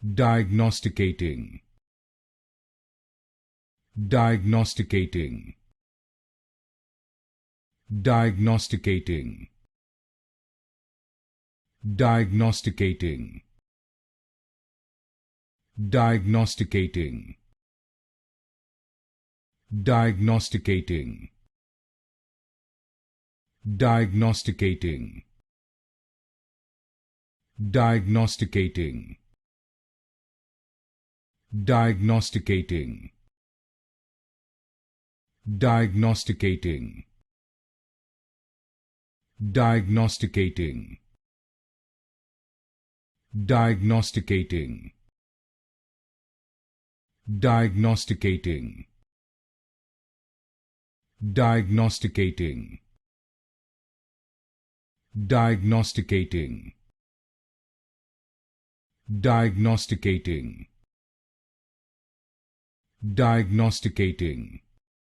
Diagnosticating. Diagnosticating. Diagnosticating. Diagnosticating. Diagnosticating. Diagnosticating. Diagnosticating. Diagnosticating. Diagnosticating. Diagnosticating. Diagnosticating. Diagnosticating. Diagnosticating. Diagnosticating. Diagnosticating. Diagnosticating. Diagnosticating.